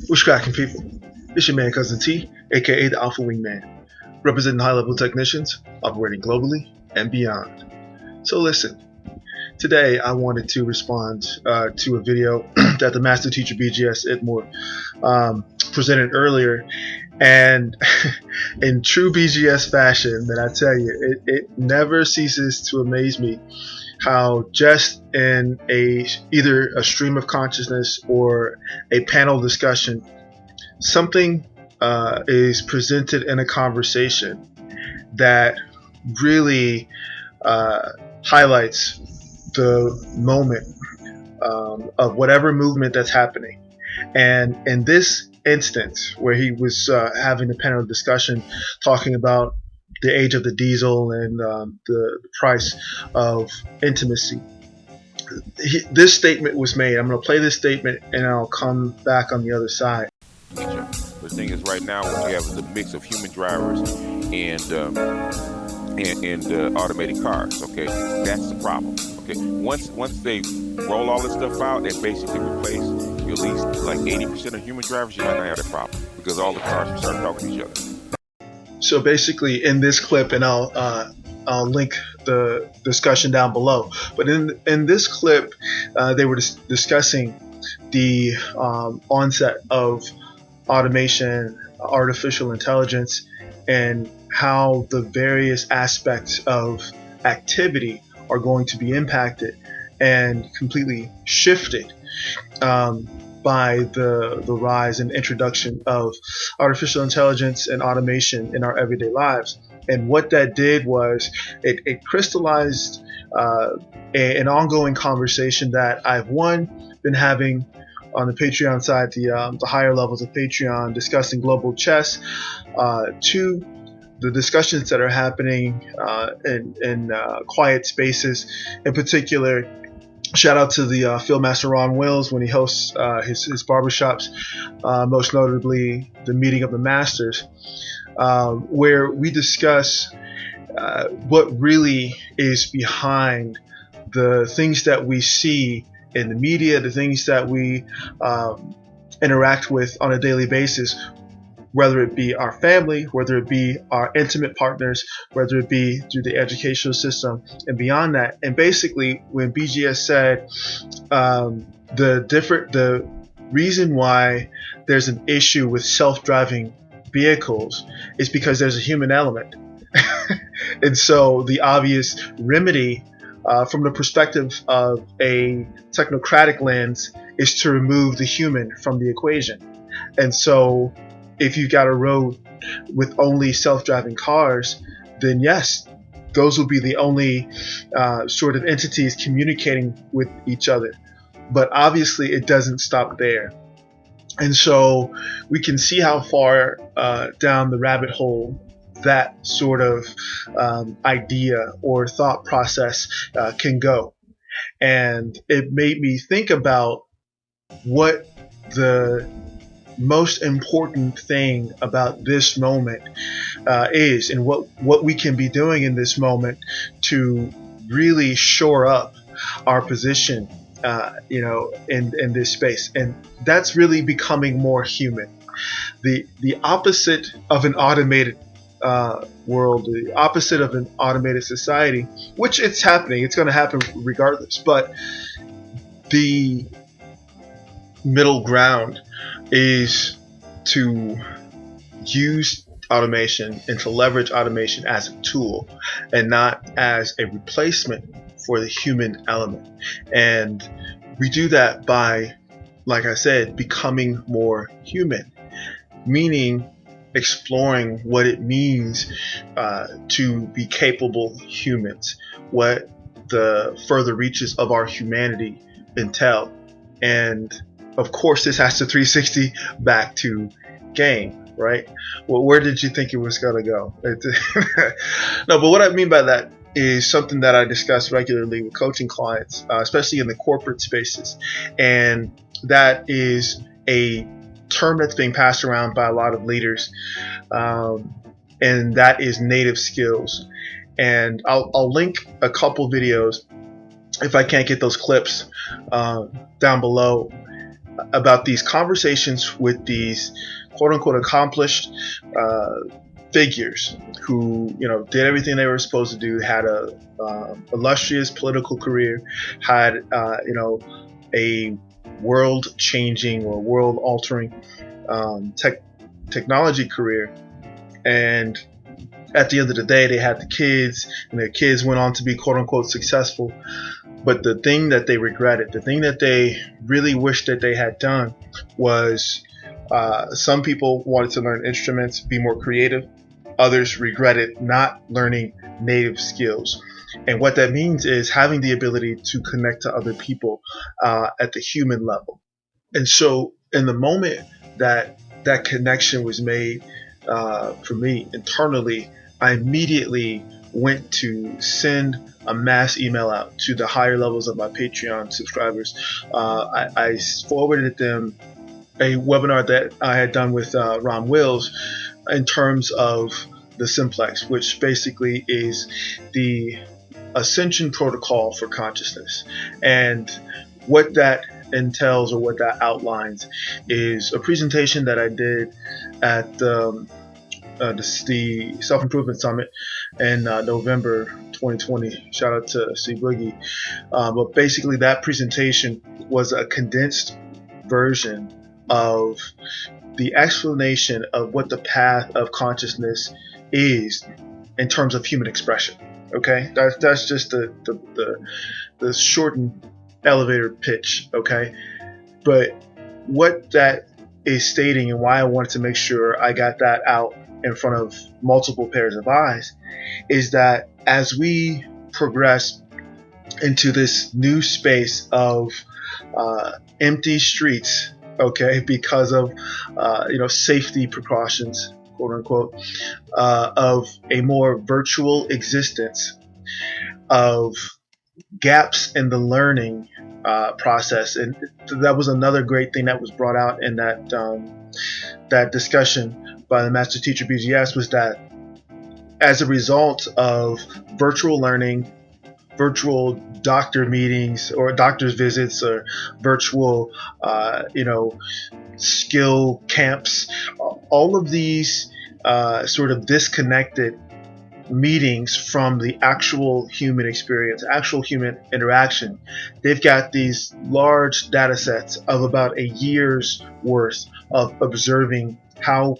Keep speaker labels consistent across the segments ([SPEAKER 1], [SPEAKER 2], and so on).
[SPEAKER 1] What's cracking, people? It's your man Cousin T, aka the Alpha Wingman, representing high-level technicians operating globally and beyond. So listen, today I wanted to respond to a video that the master teacher BGS IBMOR presented earlier, and in true BGS fashion, that I tell you, it never ceases to amaze me how just in either a stream of consciousness or a panel discussion, something is presented in a conversation that really highlights the moment of whatever movement that's happening. And in this instance, where he was having a panel discussion talking about the age of the diesel and the price of intimacy, this statement was made. I'm going to play this statement and I'll come back on the other side.
[SPEAKER 2] The thing is, right now what we have is a mix of human drivers and automated cars. Okay, that's the problem. Okay, once they roll all this stuff out and basically replace at least like 80% of human drivers, you're not gonna have that problem because all the cars will start talking to each other.
[SPEAKER 1] So basically, in this clip, and I'll link the discussion down below. But in this clip, they were discussing the onset of automation, artificial intelligence, and how the various aspects of activity are going to be impacted and completely shifted by the rise and introduction of artificial intelligence and automation in our everyday lives. And what that did was it crystallized an ongoing conversation that I've been having on the Patreon side, the higher levels of Patreon, discussing global chess, to the discussions that are happening in quiet spaces. In particular, shout out to the Field Master Ron Wills when he hosts his barbershops, most notably the Meeting of the Masters, where we discuss what really is behind the things that we see in the media, the things that we interact with on a daily basis, whether it be our family, whether it be our intimate partners, whether it be through the educational system and beyond that. And basically, when BGS said the reason why there's an issue with self-driving vehicles is because there's a human element. And so the obvious remedy from the perspective of a technocratic lens is to remove the human from the equation. And so if you got a road with only self-driving cars, then yes, those will be the only sort of entities communicating with each other. But obviously it doesn't stop there. And so we can see how far down the rabbit hole that sort of idea or thought process can go. And it made me think about what the most important thing about this moment is, and what we can be doing in this moment to really shore up our position in this space. And that's really becoming more human. The opposite of an automated world, the opposite of an automated society, which it's happening, it's going to happen regardless, but the middle ground is to use automation and to leverage automation as a tool and not as a replacement for the human element. And we do that by, like I said, becoming more human, meaning exploring what it means to be capable humans, what the further reaches of our humanity entail. And of course, this has to 360 back to game, right? Well, where did you think it was going to go? No, but what I mean by that is something that I discuss regularly with coaching clients, especially in the corporate spaces. And that is a term that's being passed around by a lot of leaders, and that is native skills. And I'll link a couple videos if I can't get those clips down below. about these conversations with these quote unquote accomplished figures who, you know, did everything they were supposed to do, had a illustrious political career, had you know, a world changing or world altering technology career, and at the end of the day they had the kids, and their kids went on to be quote unquote successful. But the thing that they regretted, the thing that they really wished that they had done was, some people wanted to learn instruments, be more creative. Others regretted not learning native skills. And what that means is having the ability to connect to other people at the human level. And so, in the moment that that connection was made for me internally, I immediately went to send a mass email out to the higher levels of my Patreon subscribers. I forwarded them a webinar that I had done with Ron Wills in terms of the simplex, which basically is the ascension protocol for consciousness. And what that entails, or what that outlines, is a presentation that I did at the Self-Improvement Summit in November 2020. Shout out to C Boogie. But basically that presentation was a condensed version of the explanation of what the path of consciousness is in terms of human expression. Okay, that's just the shortened elevator pitch. Okay, but what that is stating, and why I wanted to make sure I got that out in front of multiple pairs of eyes, is that as we progress into this new space of empty streets, okay, because of safety precautions, quote unquote, of a more virtual existence, of gaps in the learning process. And that was another great thing that was brought out in that discussion by the master teacher BGS, was that as a result of virtual learning, virtual doctor meetings or doctor's visits, or virtual skill camps, all of these sort of disconnected meetings from the actual human experience, actual human interaction. They've got these large data sets of about a year's worth of observing how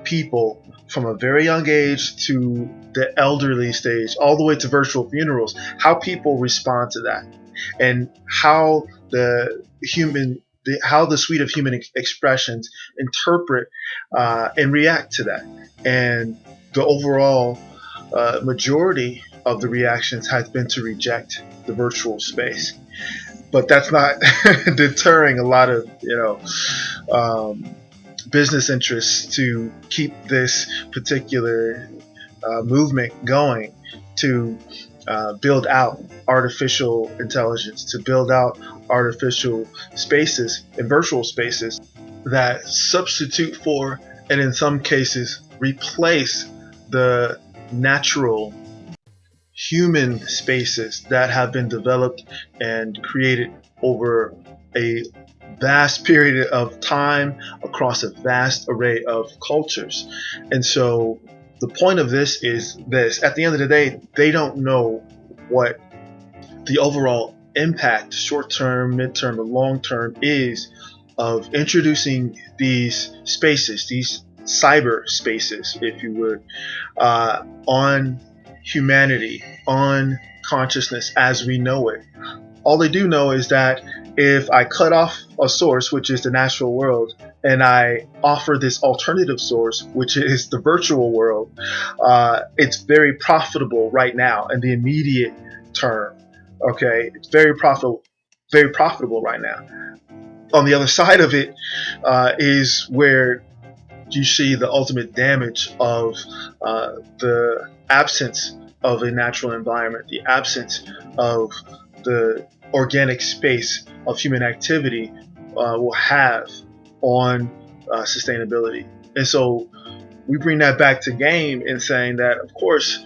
[SPEAKER 1] people from a very young age to the elderly stage, all the way to virtual funerals, how people respond to that, and how the suite of human expressions interpret and react to that. And the overall majority of the reactions has been to reject the virtual space. But that's not deterring a lot of business interests to keep this particular movement going, to build out artificial intelligence, to build out artificial spaces and virtual spaces that substitute for, and in some cases replace, the natural human spaces that have been developed and created over a vast period of time across a vast array of cultures. And so the point of this is this: at the end of the day, they don't know what the overall impact, short-term, mid-term, or long-term, is of introducing these spaces, these cyber spaces, if you would, on humanity, on consciousness as we know it. All they do know is that if I cut off a source, which is the natural world, and I offer this alternative source, which is the virtual world, it's very profitable right now in the immediate term. Okay, it's very profitable right now. On the other side of it is where you see the ultimate damage of the absence of a natural environment, the absence of the organic space of human activity will have on sustainability. And so we bring that back to game in saying that, of course,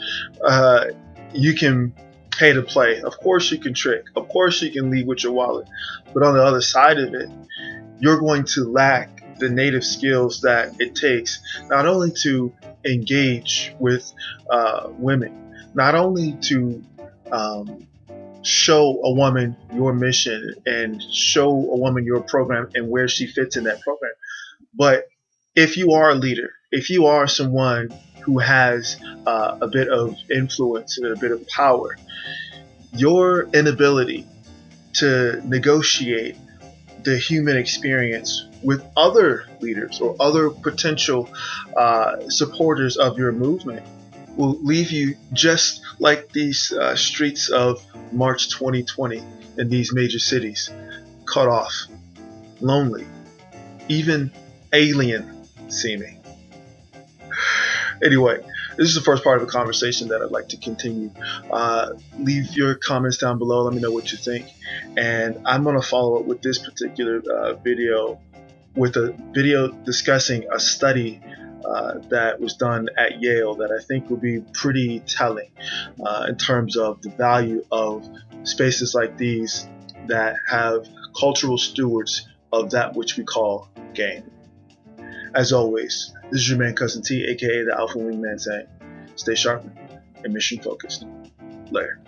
[SPEAKER 1] you can pay to play. Of course, you can trick. Of course, you can lead with your wallet. But on the other side of it, you're going to lack the native skills that it takes not only to engage with women, not only to show a woman your mission and show a woman your program and where she fits in that program, but if you are a leader, if you are someone who has a bit of influence and a bit of power, your inability to negotiate the human experience with other leaders or other potential supporters of your movement will leave you just like these streets of March 2020 in these major cities, cut off, lonely, even alien seeming. Anyway, this is the first part of a conversation that I'd like to continue. Leave your comments down below. Let me know what you think. And I'm going to follow up with this particular video with a video discussing a study that was done at Yale that I think will be pretty telling in terms of the value of spaces like these that have cultural stewards of that which we call game. As always, this is your man Cousin T, aka the Alpha Wingman, saying stay sharp and mission focused. Later.